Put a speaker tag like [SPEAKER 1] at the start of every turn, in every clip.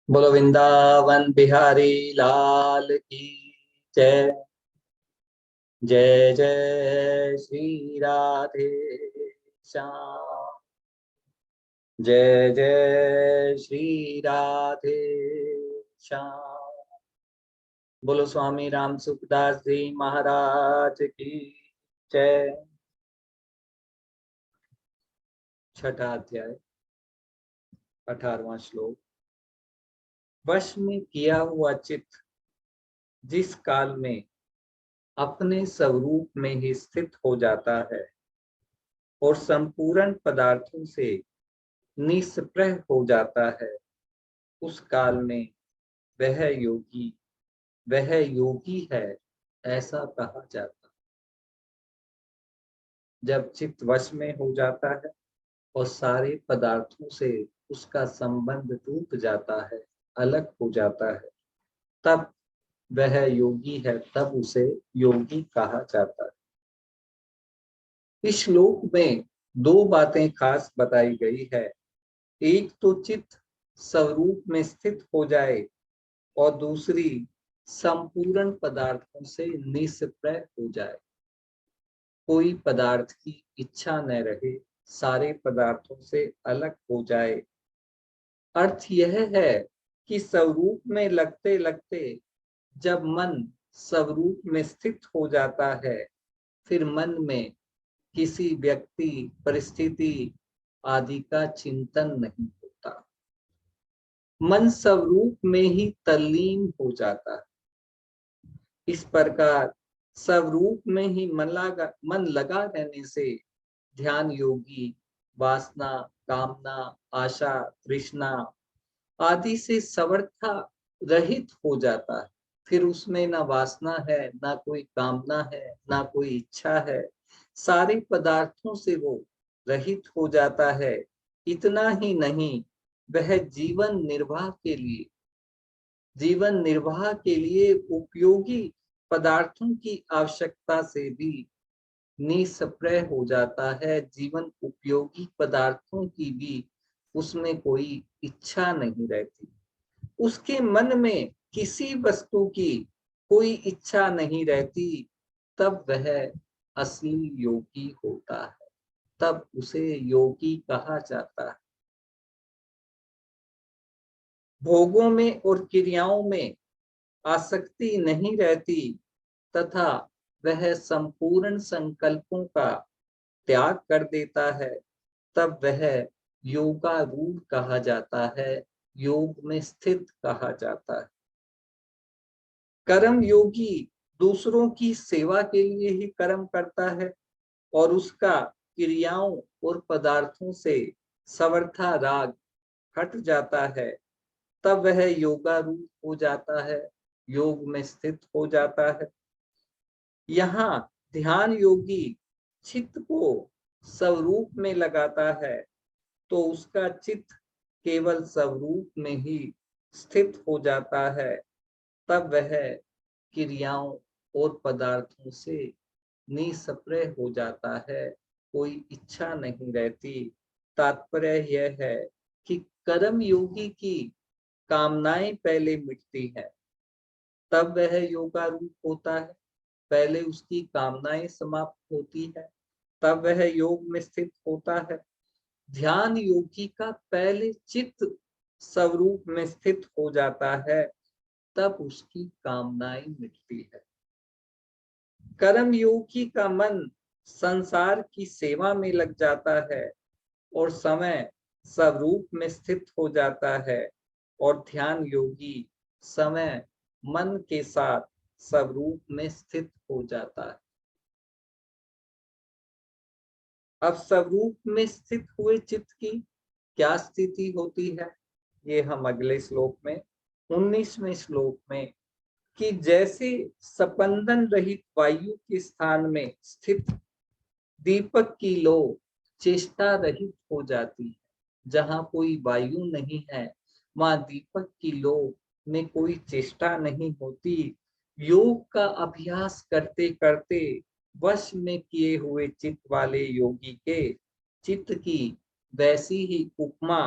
[SPEAKER 1] बोलो वृंदावन बिहारी लाल की जय। जय जय श्री राधे श्याम। जय जय श्री राधे श्याम। बोलो स्वामी राम सुखदास जी महाराज की जय। छठा अध्याय 18वां श्लोक। वश में किया हुआ चित्त जिस काल में अपने स्वरूप में ही स्थित हो जाता है और संपूर्ण पदार्थों से निष्प्रह हो जाता है, उस काल में वह योगी है ऐसा कहा जाता। जब चित्त वश में हो जाता है और सारे पदार्थों से उसका संबंध टूट जाता है, अलग हो जाता है, तब वह योगी है, तब उसे योगी कहा जाता है। इस श्लोक में दो बातें खास बताई गई है। एक तो चित्त स्वरूप में स्थित हो जाए और दूसरी संपूर्ण पदार्थों से निष्प्रह हो जाए, कोई पदार्थ की इच्छा न रहे, सारे पदार्थों से अलग हो जाए। अर्थ यह है कि स्वरूप में लगते लगते जब मन स्वरूप में स्थित हो जाता है, फिर मन में किसी व्यक्ति, परिस्थिति आदि का चिंतन नहीं होता। मन स्वरूप में ही तल्लीन हो जाता है। इस प्रकार स्वरूप में ही मन लगा रहने से ध्यान योगी वासना, कामना, आशा, तृष्णा आदि से सर्वथा रहित हो जाता है। फिर उसमें ना वासना है, ना कोई कामना है, ना कोई इच्छा है, सारे पदार्थों से वो रहित हो जाता है। इतना ही नहीं, वह जीवन निर्वाह के लिए उपयोगी पदार्थों की आवश्यकता से भी निष्प्रह हो जाता है। जीवन उपयोगी पदार्थों की भी उसमें कोई इच्छा नहीं रहती। उसके मन में किसी वस्तु की कोई इच्छा नहीं रहती, तब वह असली योगी होता है, तब उसे योगी कहा जाता है। भोगों में और क्रियाओं में आसक्ति नहीं रहती तथा वह संपूर्ण संकल्पों का त्याग कर देता है, तब वह योगारूढ़ कहा जाता है, योग में स्थित कहा जाता है। कर्म योगी दूसरों की सेवा के लिए ही कर्म करता है और उसका क्रियाओं और पदार्थों से सर्वथा राग हट जाता है, तब वह योगारूढ़ हो जाता है, योग में स्थित हो जाता है। यहाँ ध्यान योगी चित्त को स्वरूप में लगाता है तो उसका चित्त केवल स्वरूप में ही स्थित हो जाता है, तब वह क्रियाओं और पदार्थों से निष्प्रह हो जाता है, कोई इच्छा नहीं रहती। तात्पर्य यह है कि कर्म योगी की कामनाएं पहले मिटती है, तब वह योगारूढ़ होता है। पहले उसकी कामनाएं समाप्त होती है, तब वह योग में स्थित होता है। ध्यान योगी का पहले चित्त स्वरूप में स्थित हो जाता है, तब उसकी कामनाएं मिटती है। कर्म योगी का मन संसार की सेवा में लग जाता है और समय स्वरूप में स्थित हो जाता है, और ध्यान योगी समय मन के साथ स्वरूप में स्थित हो जाता है। अब स्वरूप में स्थित हुए चित्त की क्या स्थिति होती है, ये हम अगले श्लोक में 19वें श्लोक में, कि जैसे स्पंदन रहित वायु के स्थान में स्थित दीपक की लौ चेष्टा रहित हो जाती है। जहां कोई वायु नहीं है, वहां दीपक की लौ में कोई चेष्टा नहीं होती। योग का अभ्यास करते करते वश में किए हुए चित्त वाले योगी के चित्त की वैसी ही उपमा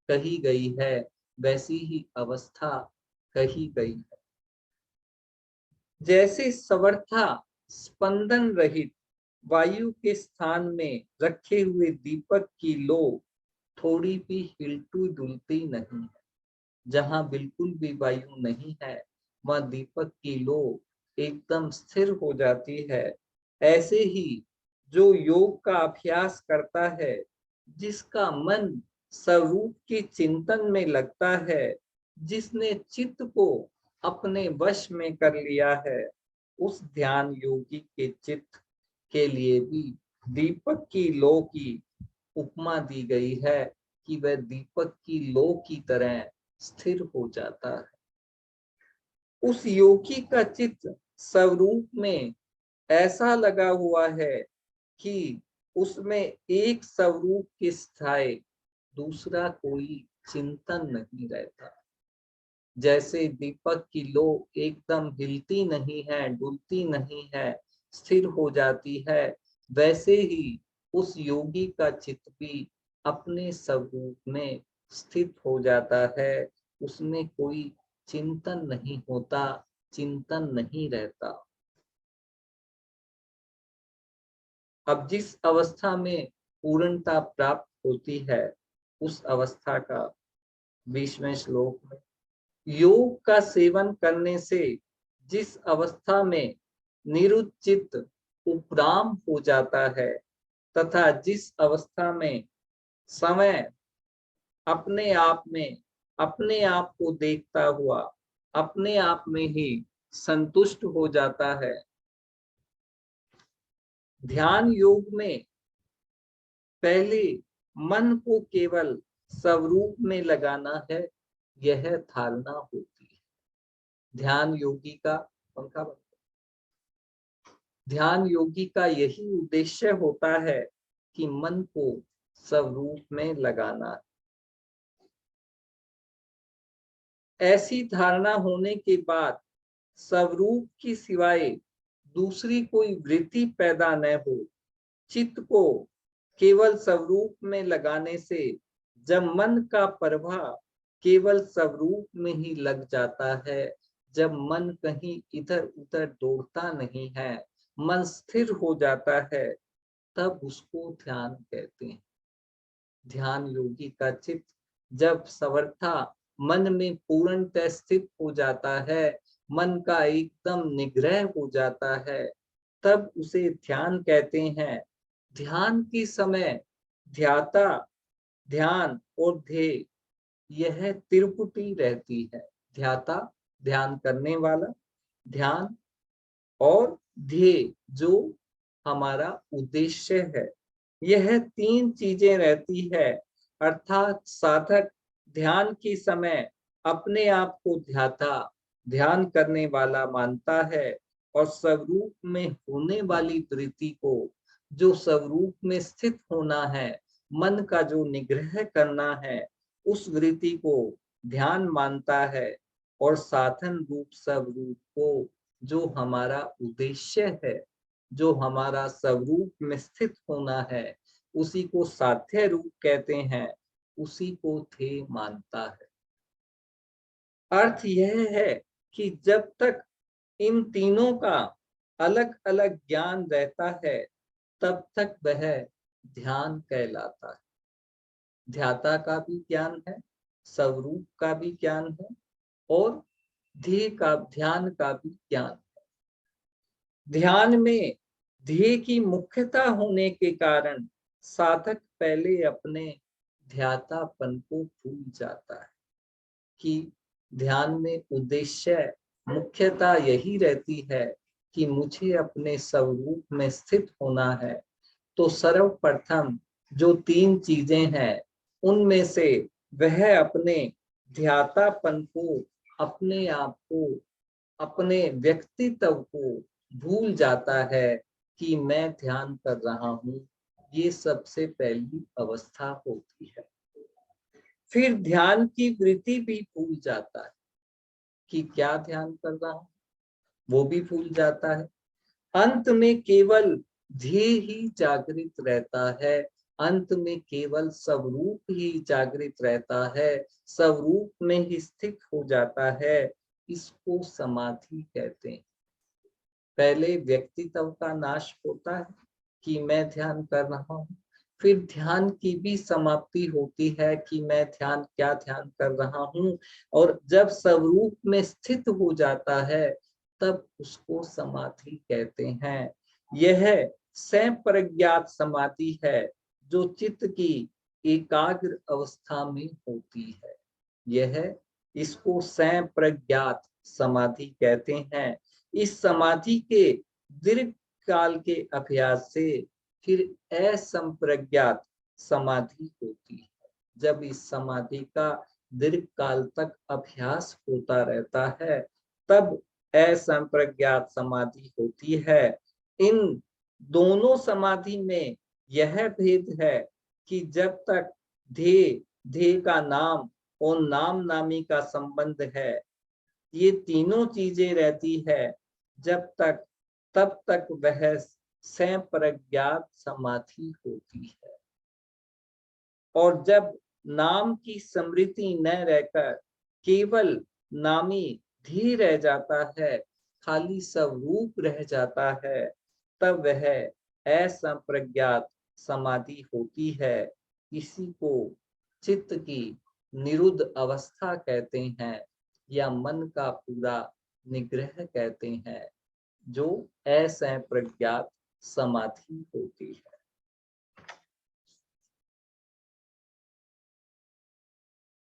[SPEAKER 1] कही गई है, वैसी ही अवस्था कही गई है। जैसे सवर्था स्पंदन रहित वायु के स्थान में रखे हुए दीपक की लो थोड़ी भी हिलती डुलती नहीं है, जहां बिल्कुल भी वायु नहीं है वह दीपक की लो एकदम स्थिर हो जाती है। ऐसे ही जो योग का अभ्यास करता है, जिसका मन स्वरूप के चिंतन में लगता है, जिसने चित्त को अपने वश में कर लिया है, उस ध्यान योगी के चित्त के लिए भी दीपक की लो की उपमा दी गई है कि वह दीपक की लो की तरह स्थिर हो जाता है। उस योगी का चित्त स्वरूप में ऐसा लगा हुआ है कि उसमें एक स्वरूप के स्थायी दूसरा कोई चिंतन नहीं रहता। जैसे दीपक की लो एकदम हिलती नहीं है, डुलती नहीं है, स्थिर हो जाती है, वैसे ही उस योगी का चित्त भी अपने स्वरूप में स्थित हो जाता है। उसमें कोई चिंतन नहीं होता, चिंतन नहीं रहता। अब जिस अवस्था में पूर्णता प्राप्त होती है, उस अवस्था का 20वें श्लोक में, योग का सेवन करने से जिस अवस्था में निरुचित उपराम हो जाता है, तथा जिस अवस्था में समय अपने आप को देखता हुआ अपने आप में ही संतुष्ट हो जाता है। ध्यान योग में पहले मन को केवल स्वरूप में लगाना है, यह धारणा होती है। ध्यान योगी का पंखा बंद। ध्यान योगी का यही उद्देश्य होता है कि मन को स्वरूप में लगाना। ऐसी धारणा होने के बाद स्वरूप की सिवाय दूसरी कोई वृत्ति पैदा न हो, चित्त को केवल स्वरूप में लगाने से जब मन का प्रभाव केवल स्वरूप में ही लग जाता है, जब मन कहीं इधर उधर दौड़ता नहीं है, मन स्थिर हो जाता है, तब उसको ध्यान कहते हैं। ध्यान योगी का चित्त जब समर्था मन में पूर्णतः स्थित हो जाता है, मन का एकदम निग्रह हो जाता है, तब उसे ध्यान कहते हैं। ध्यान के समय ध्याता, ध्यान और ध्येय यह त्रिपुटी रहती है। ध्याता ध्यान करने वाला, ध्यान और ध्येय जो हमारा उद्देश्य है, यह तीन चीजें रहती है। अर्थात साधक ध्यान के समय अपने आप को ध्याता, ध्यान करने वाला मानता है, और स्वरूप में होने वाली वृत्ति को, जो स्वरूप में स्थित होना है, मन का जो निग्रह करना है, उस वृत्ति को ध्यान मानता है, और साधन रूप स्वरूप को, जो हमारा उद्देश्य है, जो हमारा स्वरूप में स्थित होना है, उसी को साध्य रूप कहते हैं, उसी को ध्येय मानता है। अर्थ यह है कि जब तक इन तीनों का अलग अलग ज्ञान रहता है, तब तक वह ध्यान कहलाता है। ध्याता का भी ज्ञान है, स्वरूप का भी ज्ञान है, और ध्येय का, ध्यान का भी ज्ञान है। ध्यान में ध्येय की मुख्यता होने के कारण साधक पहले अपने ध्यातापन को भूल जाता है कि ध्यान में उद्देश्य मुख्यता यही रहती है कि मुझे अपने स्वरूप में स्थित होना है। तो सर्वप्रथम जो तीन चीजें हैं, उनमें से वह अपने ध्यातापन को, अपने आप को, अपने व्यक्तित्व को भूल जाता है कि मैं ध्यान कर रहा हूँ। ये सबसे पहली अवस्था होती है। फिर ध्यान की वृत्ति भी भूल जाता है कि क्या ध्यान कर रहा हूँ, वो भी भूल जाता है। अंत में केवल ध्येय ही जागृत रहता है, अंत में केवल स्वरूप ही जागृत रहता है, स्वरूप में ही स्थित हो जाता है। इसको समाधि कहते हैं। पहले व्यक्तित्व का नाश होता है कि मैं ध्यान कर रहा हूँ, फिर ध्यान की भी समाप्ति होती है कि मैं क्या ध्यान कर रहा हूँ, और जब स्वरूप में स्थित हो जाता है तब उसको समाधि कहते हैं। यह स्वप्रज्ञात समाधि है जो चित्त की एकाग्र अवस्था में होती है। यह इसको स्वप्रज्ञात समाधि कहते हैं। इस समाधि के दीर्घ काल के अभ्यास से फिर असंप्रज्ञात समाधि होती है। जब इस समाधि का दीर्घ काल तक अभ्यास होता रहता है तब असंप्रज्ञात समाधि होती है। इन दोनों समाधि में यह भेद है कि जब तक ध्येय का नाम और नाम नामी का संबंध है, ये तीनों चीजें रहती है, तब तक वह स्वप्रज्ञात समाधि होती है। और जब नाम की स्मृति न रहकर केवल नामी ध्येय रह जाता है, खाली स्वरूप रह जाता है, तब वह असंप्रज्ञात समाधि होती है। इसी को चित्त की निरुद्ध अवस्था कहते हैं या मन का पूरा निग्रह कहते हैं, जो असंप्रज्ञात समाधि होती है।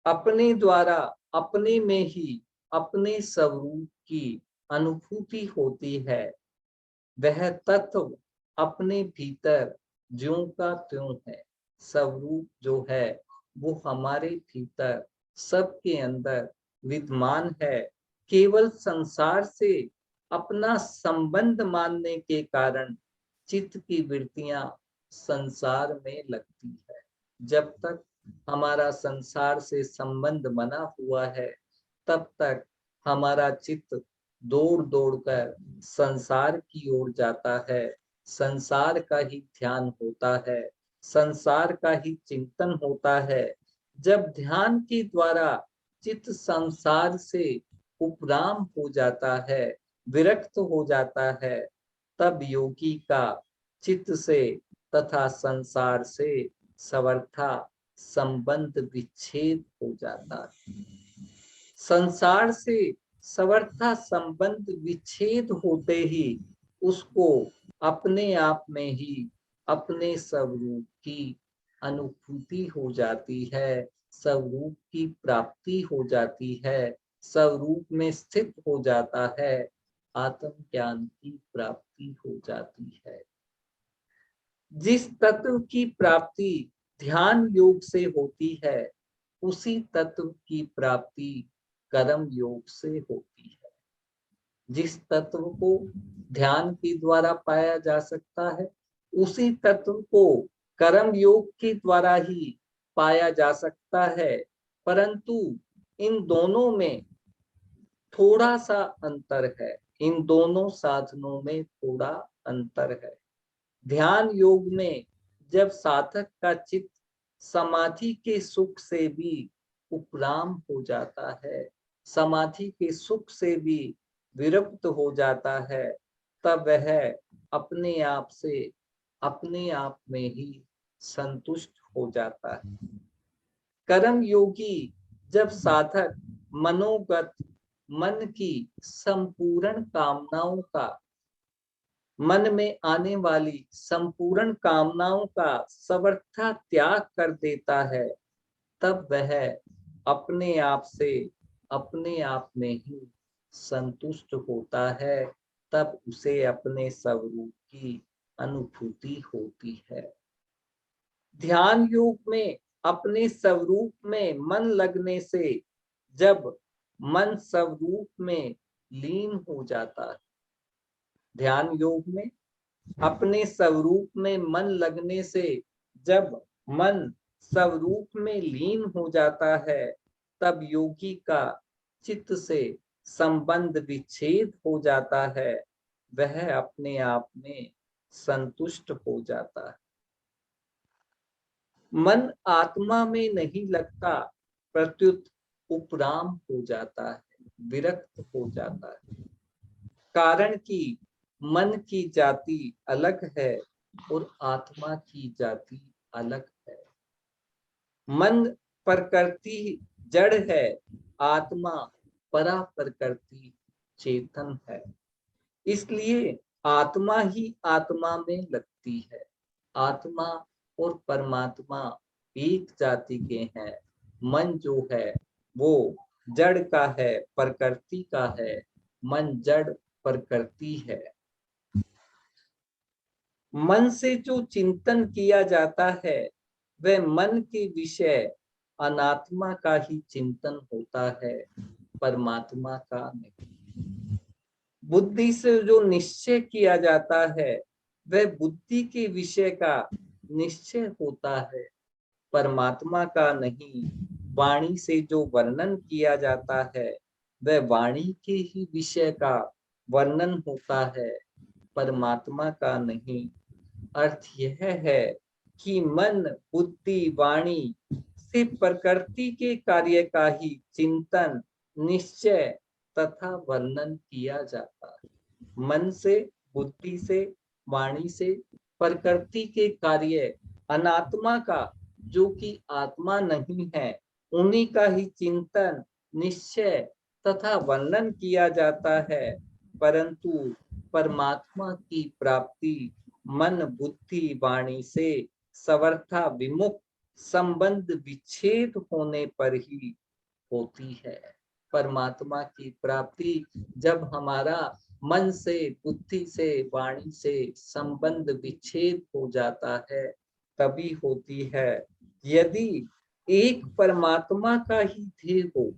[SPEAKER 1] अपने द्वारा अपने में ही अपने स्वरूप की अनुभूति होती है। वह तत्व अपने भीतर ज्यों का त्यों है। स्वरूप जो है वो हमारे भीतर सबके अंदर विद्यमान है। केवल संसार से अपना संबंध मानने के कारण चित्त की वृत्तियां संसार में लगती है। जब तक हमारा संसार से संबंध बना हुआ है तब तक हमारा चित्त दौड़ दौड़ कर संसार की ओर जाता है, संसार का ही ध्यान होता है, संसार का ही चिंतन होता है। जब ध्यान के द्वारा चित्त संसार से उपराम हो जाता है, विरक्त हो जाता है, तब योगी का चित्त से तथा संसार से सर्वथा संबंध विच्छेद हो जाता है। संसार से सर्वथा संबंध विच्छेद होते ही उसको अपने आप में ही अपने स्वरूप की अनुभूति हो जाती है, स्वरूप की प्राप्ति हो जाती है, स्वरूप में स्थित हो जाता है, आत्म ज्ञान की प्राप्ति हो जाती है। जिस तत्व की प्राप्ति ध्यान योग से होती है, उसी तत्व की प्राप्ति कर्म योग से होती है। जिस तत्व को ध्यान के द्वारा पाया जा सकता है, उसी तत्व को कर्म योग के द्वारा ही पाया जा सकता है। परंतु इन दोनों में थोड़ा सा अंतर है, इन दोनों साधनों में थोड़ा अंतर है। ध्यान योग में जब साधक का चित्त समाधि के सुख से भी उपराम हो जाता है, समाधि के सुख से भी विरक्त हो जाता है, तब वह अपने आप से अपने आप में ही संतुष्ट हो जाता है। कर्म योगी जब साधक मनोगत मन की संपूर्ण कामनाओं का, मन में आने वाली संपूर्ण कामनाओं का सर्वथा त्याग कर देता है, तब वह अपने आप से अपने आप में ही संतुष्ट होता है, तब उसे अपने स्वरूप की अनुभूति होती है। ध्यान योग में अपने स्वरूप में मन लगने से जब मन स्वरूप में लीन हो जाता है, ध्यान योग में अपने स्वरूप में मन लगने से जब मन स्वरूप में लीन हो जाता है, तब योगी का चित्त से संबंध विच्छेद हो जाता है, वह अपने आप में संतुष्ट हो जाता है। मन आत्मा में नहीं लगता, प्रत्युत उपराम हो जाता है, विरक्त हो जाता है। कारण कि मन की जाति अलग है और आत्मा की जाति अलग है। मन प्रकृति जड़ है, आत्मा परा प्रकृति चेतन है। इसलिए आत्मा ही आत्मा में लगती है। आत्मा और परमात्मा एक जाति के हैं। मन जो है वो जड़ का है, प्रकृति का है। मन जड़ प्रकृति है। मन से जो चिंतन किया जाता है वह मन के विषय अनात्मा का ही चिंतन होता है, परमात्मा का नहीं। बुद्धि से जो निश्चय किया जाता है वह बुद्धि के विषय का निश्चय होता है, परमात्मा का नहीं। वाणी से जो वर्णन किया जाता है वह वाणी के ही विषय का वर्णन होता है, परमात्मा का नहीं। अर्थ यह है कि मन बुद्धि वाणी से प्रकृति के कार्य का ही चिंतन निश्चय तथा वर्णन किया जाता है। मन से बुद्धि से वाणी से प्रकृति के कार्य अनात्मा का, जो कि आत्मा नहीं है, उन्हीं का ही चिंतन निश्चय तथा वर्णन किया जाता है। परंतु परमात्मा की प्राप्ति मन बुद्धि वाणी से सर्वथा विमुक्त संबंध विच्छेद होने पर ही होती है। परमात्मा की प्राप्ति जब हमारा मन से बुद्धि से वाणी से संबंध विच्छेद हो जाता है तभी होती है। यदि एक परमात्मा का ही ध्येय हो,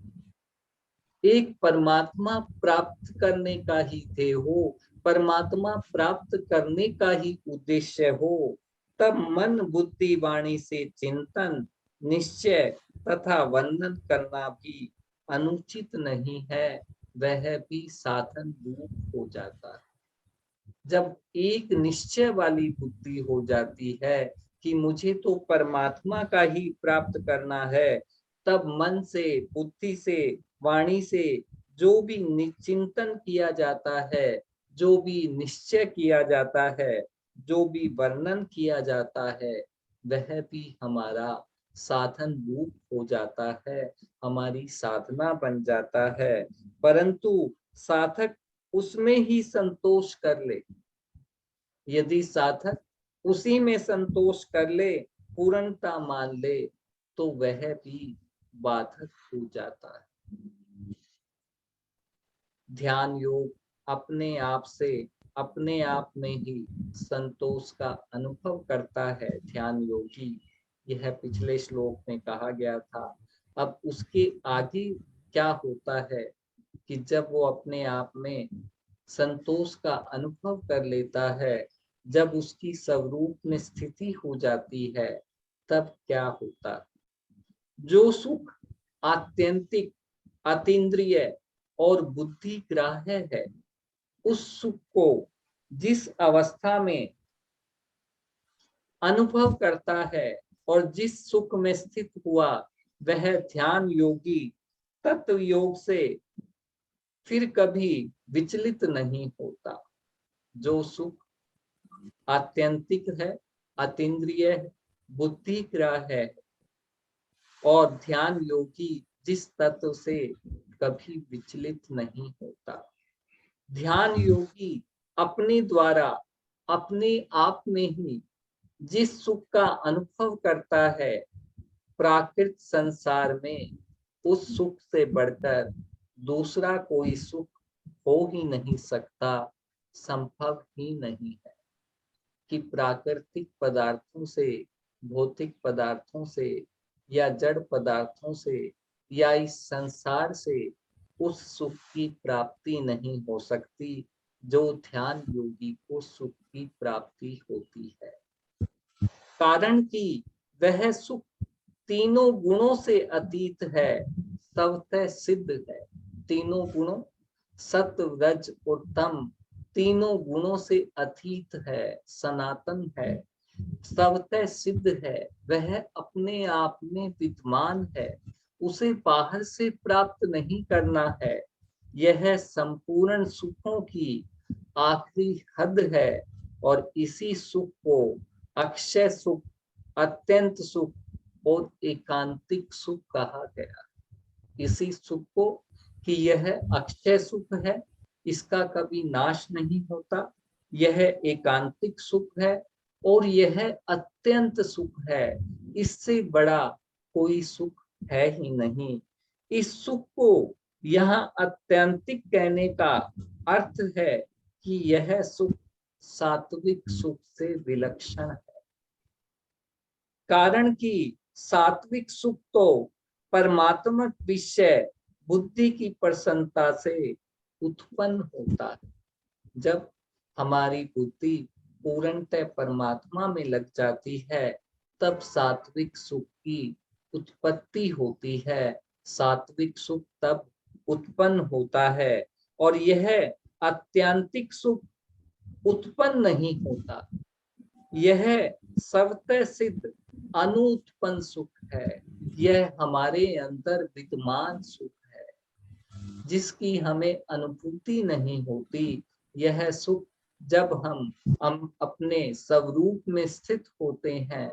[SPEAKER 1] एक परमात्मा प्राप्त करने का ही ध्येय हो, परमात्मा प्राप्त करने का ही उद्देश्य हो, तब मन बुद्धि वाणी से चिंतन निश्चय तथा वर्णन करना भी अनुचित नहीं है, वह भी साधन रूप हो जाता है। जब एक निश्चय वाली बुद्धि हो जाती है कि मुझे तो परमात्मा का ही प्राप्त करना है, तब मन से बुद्धि से वाणी से जो भी चिंतन किया जाता है, जो भी निश्चय किया जाता है, जो भी वर्णन किया जाता है, वह भी हमारा साधन रूप हो जाता है, हमारी साधना बन जाता है। परंतु साधक उसमें ही संतोष कर ले। यदि साधक उसी में संतोष कर ले, पूर्णता मान ले, तो वह भी बाधक हो जाता है। ध्यान योग अपने आप से, अपने आप में ही संतोष का अनुभव करता है ध्यान योगी। यह पिछले श्लोक में कहा गया था। अब उसके आगे क्या होता है कि जब वो अपने आप में संतोष का अनुभव कर लेता है, जब उसकी स्वरूप में स्थिति हो जाती है, तब क्या होता है? जो सुख आत्यंतिक अतीन्द्रिय और बुद्धि ग्राह्य है, उस सुख को जिस अवस्था में अनुभव करता है और जिस सुख में स्थित हुआ, वह ध्यान योगी तत्व योग से फिर कभी विचलित नहीं होता। जो सुख आत्यंतिक है, अतीन्द्रिय है, बुद्धि ग्राह्य है, और ध्यान योगी जिस तत्व से कभी विचलित नहीं होता। ध्यान योगी अपने द्वारा अपने आप में ही जिस सुख का अनुभव करता है, प्राकृत संसार में उस सुख से बढ़कर दूसरा कोई सुख हो ही नहीं सकता, संभव ही नहीं है कि प्राकृतिक पदार्थों से, भौतिक पदार्थों से या जड़ पदार्थों से या इस संसार से उस सुख की प्राप्ति नहीं हो सकती जो ध्यान योगी को सुख की प्राप्ति होती है। कारण कि वह सुख तीनों गुणों से अतीत है, स्वतः सिद्ध है। तीनों गुणों सत्व रज और तम तीनों गुणों से अतीत है, सनातन है। स्वतः सिद्ध है, वह अपने आप में विद्यमान है, उसे बाहर से प्राप्त नहीं करना है। यह संपूर्ण सुखों की आखिरी हद है और इसी सुख को अक्षय सुख, अत्यंत सुख और एकांतिक सुख कहा गया। इसी सुख को कि यह अक्षय सुख है, इसका कभी नाश नहीं होता, यह एकांतिक सुख है और यह अत्यंत सुख है, इससे बड़ा कोई सुख है ही नहीं। इस सुख को यहाँ अत्यंतिक कहने का अर्थ है कि यह सुख सात्विक सुख से विलक्षण है। कारण कि सात्विक सुख तो परमात्मक विषय बुद्धि की प्रसन्नता से उत्पन्न होता है। जब हमारी बुद्धि पूर्णतः परमात्मा में लग जाती है, तब सात्विक सुख की उत्पत्ति होती है, सात्विक सुख तब उत्पन्न होता है और यह आत्यंतिक सुख उत्पन्न नहीं होता। यह स्वतः सिद्ध अनुत्पन्न सुख है, यह हमारे अंदर विद्यमान सुख है, जिसकी हमें अनुभूति नहीं होती। यह सुख जब हम अपने स्वरूप में स्थित होते हैं,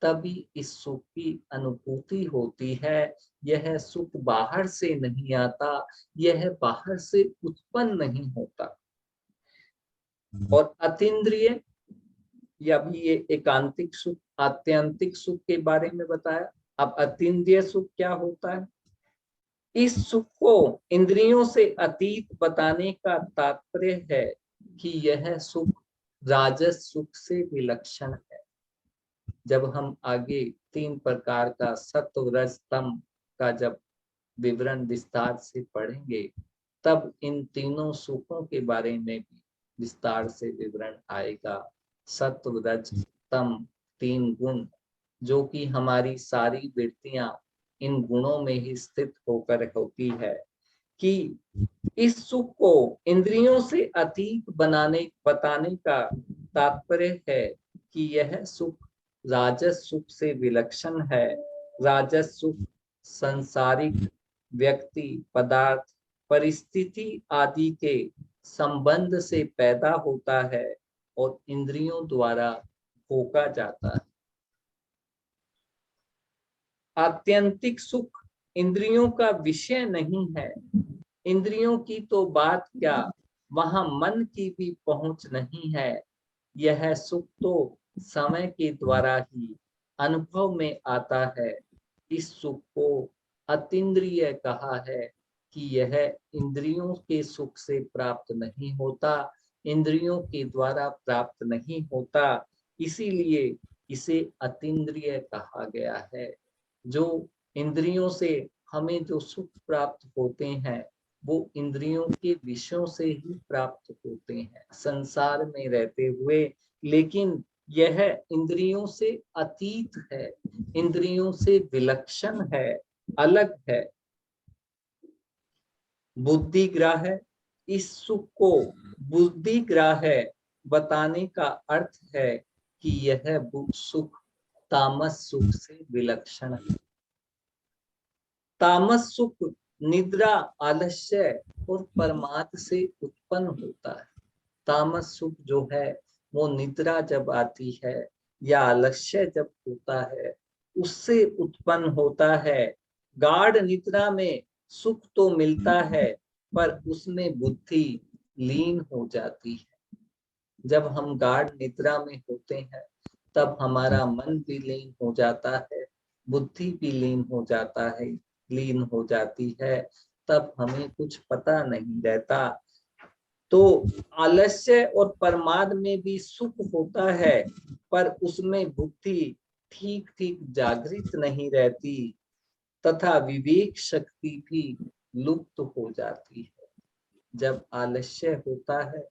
[SPEAKER 1] तभी इस सुख की अनुभूति होती है। यह सुख बाहर से नहीं आता, यह बाहर से उत्पन्न नहीं होता। और अतीन्द्रिय या भी ये एकांतिक सुख, आत्यंतिक सुख के बारे में बताया। अब अतीन्द्रिय सुख क्या होता है? इस सुख को इंद्रियों से अतीत बताने का तात्पर्य है कि यह सुख राजस सुख से विलक्षण है। जब हम आगे 3 प्रकार का सत्व रज तम का जब विवरण विस्तार से पढ़ेंगे, तब इन तीनों सुखों के बारे में भी विस्तार से विवरण आएगा। सत्व रज तम 3 गुण, जो कि हमारी सारी वृत्तियां इन गुणों में ही स्थित होकर होती है, कि इस सुख को इंद्रियों से अतीत बताने का तात्पर्य है कि यह सुख राजस सुख से विलक्षण है। राजस सुख संसारिक व्यक्ति, पदार्थ, परिस्थिति आदि के संबंध से पैदा होता है और इंद्रियों द्वारा भोगा जाता है। आत्यंतिक सुख इंद्रियों का विषय नहीं है। इंद्रियों की तो बात क्या, वहां मन की भी पहुंच नहीं है। यह सुख तो समय के द्वारा ही अनुभव में आता है। इस सुख को अतीन्द्रिय कहा है कि यह इंद्रियों के सुख से प्राप्त नहीं होता, इंद्रियों के द्वारा प्राप्त नहीं होता, इसीलिए इसे अतीन्द्रिय कहा गया है। जो इंद्रियों से हमें जो सुख प्राप्त होते हैं, वो इंद्रियों के विषयों से ही प्राप्त होते हैं संसार में रहते हुए, लेकिन यह इंद्रियों से अतीत है, इंद्रियों से विलक्षण है, अलग है, बुद्धिग्राह्य। इस सुख को बुद्धिग्राह्य बताने का अर्थ है कि यह सुख तामस सुख से विलक्षण है। तामस सुख निद्रा, आलस्य और प्रमाद से उत्पन्न होता है। तामस सुख जो है वो निद्रा जब आती है या आलस्य जब होता है, उससे उत्पन्न होता है। गाढ़ निद्रा में सुख तो मिलता है, पर उसमें बुद्धि लीन हो जाती है। जब हम गाढ़ निद्रा में होते हैं, तब हमारा मन भी लीन हो जाता है, बुद्धि भी लीन हो जाता है, लीन हो जाती है, तब हमें कुछ पता नहीं रहता। तो आलस्य और प्रमाद में भी सुख होता है, पर उसमें बुद्धि ठीक ठीक जागृत नहीं रहती, तथा विवेक शक्ति भी लुप्त हो जाती है। जब आलस्य होता है,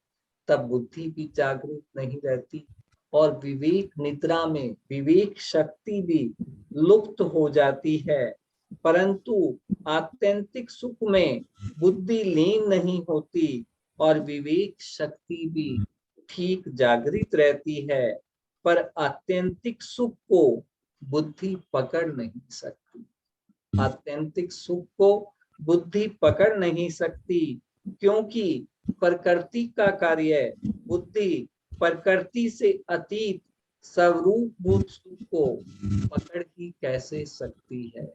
[SPEAKER 1] तब बुद्धि भी जागृत नहीं रहती और विवेक निद्रा में विवेक शक्ति भी लुप्त हो जाती है। परंतु आत्यंतिक सुख में बुद्धि लीन नहीं होती और विवेक शक्ति भी ठीक जागृत रहती है, पर आत्यंतिक सुख को बुद्धि पकड़ नहीं सकती। आत्यंतिक सुख को बुद्धि पकड़ नहीं सकती, क्योंकि प्रकृति का कार्य बुद्धि प्रकृति से अतीत स्वरूप भूत सुख को पकड़ ही कैसे सकती है।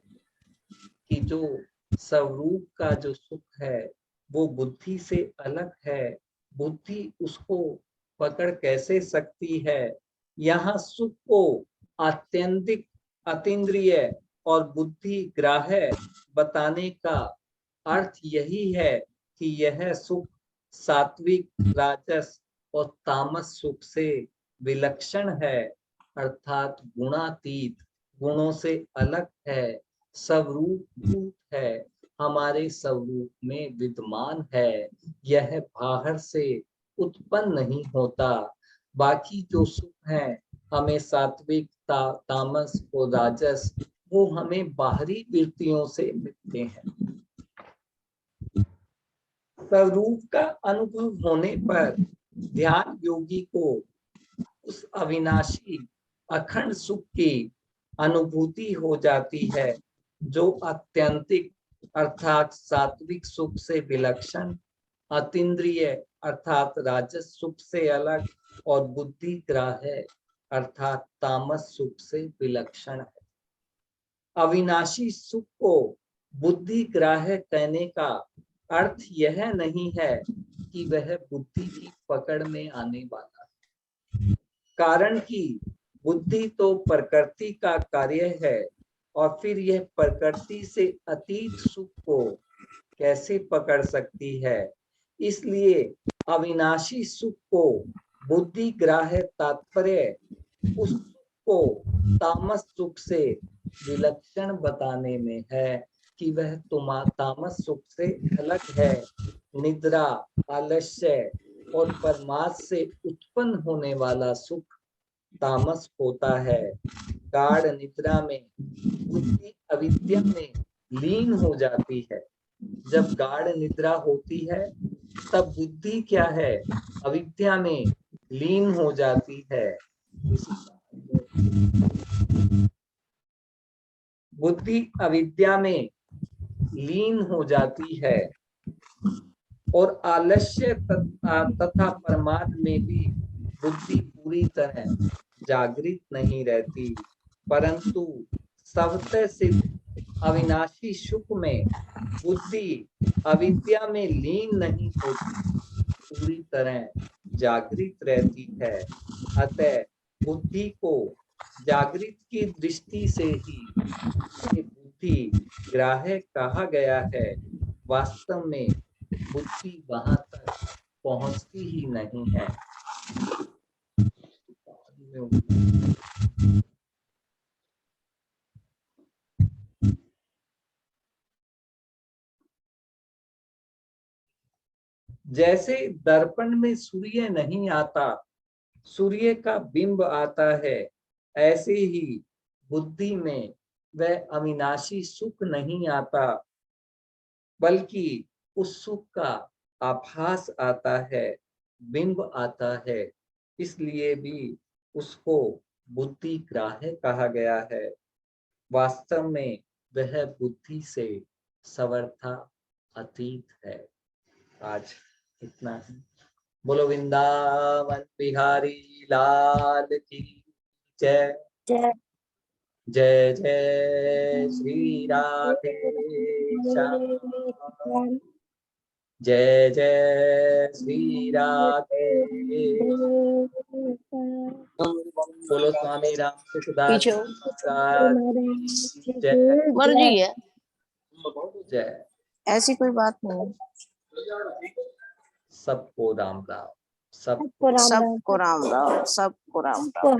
[SPEAKER 1] कि जो स्वरूप का जो सुख है वो बुद्धि से अलग है, बुद्धि उसको पकड़ कैसे सकती है। यहाँ सुख को आत्यंतिक, अतीन्द्रिय और बुद्धि ग्राह्य बताने का अर्थ यही है कि यह सुख सात्विक, राजस और तामस सुख से विलक्षण है, अर्थात गुणातीत, गुणों से अलग है, स्वरूप भूत है, हमारे स्वरूप में विद्यमान है, यह बाहर से उत्पन्न नहीं होता। बाकी जो सुख है हमें सात्विक, तामस और राजस, वो हमें बाहरी वृत्तियों से मिलते हैं। स्वरूप का अनुभव होने पर ध्यान योगी को उस अविनाशी अखंड सुख की अनुभूति हो जाती है, जो आत्यंतिक अर्थात सात्विक सुख से विलक्षण, अतीन्द्रिय अर्थात राजस सुख से अलग और बुद्धि ग्राह्य अर्थात तामस सुख से विलक्षण है। अविनाशी सुख को बुद्धि ग्राह्य कहने का अर्थ यह नहीं है कि वह बुद्धि की पकड़ में आने वाला है, कारण कि बुद्धि तो प्रकृति का कार्य है, और फिर यह प्रकृति से अतीत सुख को कैसे पकड़ सकती है। इसलिए अविनाशी सुख को बुद्धि ग्राह्य तात्पर्य उस सुख को तामस सुख से विलक्षण बताने में है कि वह तामस सुख से अलग है। निद्रा, आलस्य और परमार्थ से उत्पन्न होने वाला सुख तामस होता है। गाढ़ निद्रा में बुद्धि अविद्या में लीन हो जाती है। जब गाढ़ निद्रा होती है तब बुद्धि क्या है, अविद्या में लीन हो जाती है। बुद्धि अविद्या में लीन हो जाती है और आलस्य तथा परमार्थ में भी बुद्धि पूरी तरह जागृत नहीं रहती, परंतु स्वतः सिद्ध अविनाशी सुख में बुद्धि अविद्या में लीन नहीं होती, पूरी तरह जागृत रहती है। अतः बुद्धि को जागृत की दृष्टि से ही बुद्धि ग्राह्य कहा गया है। वास्तव में बुद्धि वहां तक पहुंचती ही नहीं है। जैसे दर्पण में सूर्य नहीं आता, सूर्य का बिंब आता है, ऐसे ही बुद्धि में वह अविनाशी सुख नहीं आता, बल्कि उस सुख का आभास आता है, बिंब आता है। इसलिए भी उसको बुद्धि ग्राह्य कहा गया है। वास्तव में वह बुद्धि से सर्वथा अतीत है। आज इतना ही। बोलो वृंदावन बिहारी लाल की जय। जय जय श्री राधे श्याम। जय जय श्री राधे। बोलो स्वामी राम सुखदास जय।
[SPEAKER 2] मर्जी है,
[SPEAKER 1] जय।
[SPEAKER 2] ऐसी कोई बात नहीं।
[SPEAKER 1] सबको राम राम,
[SPEAKER 2] सबको राम राम, सबको राम राम।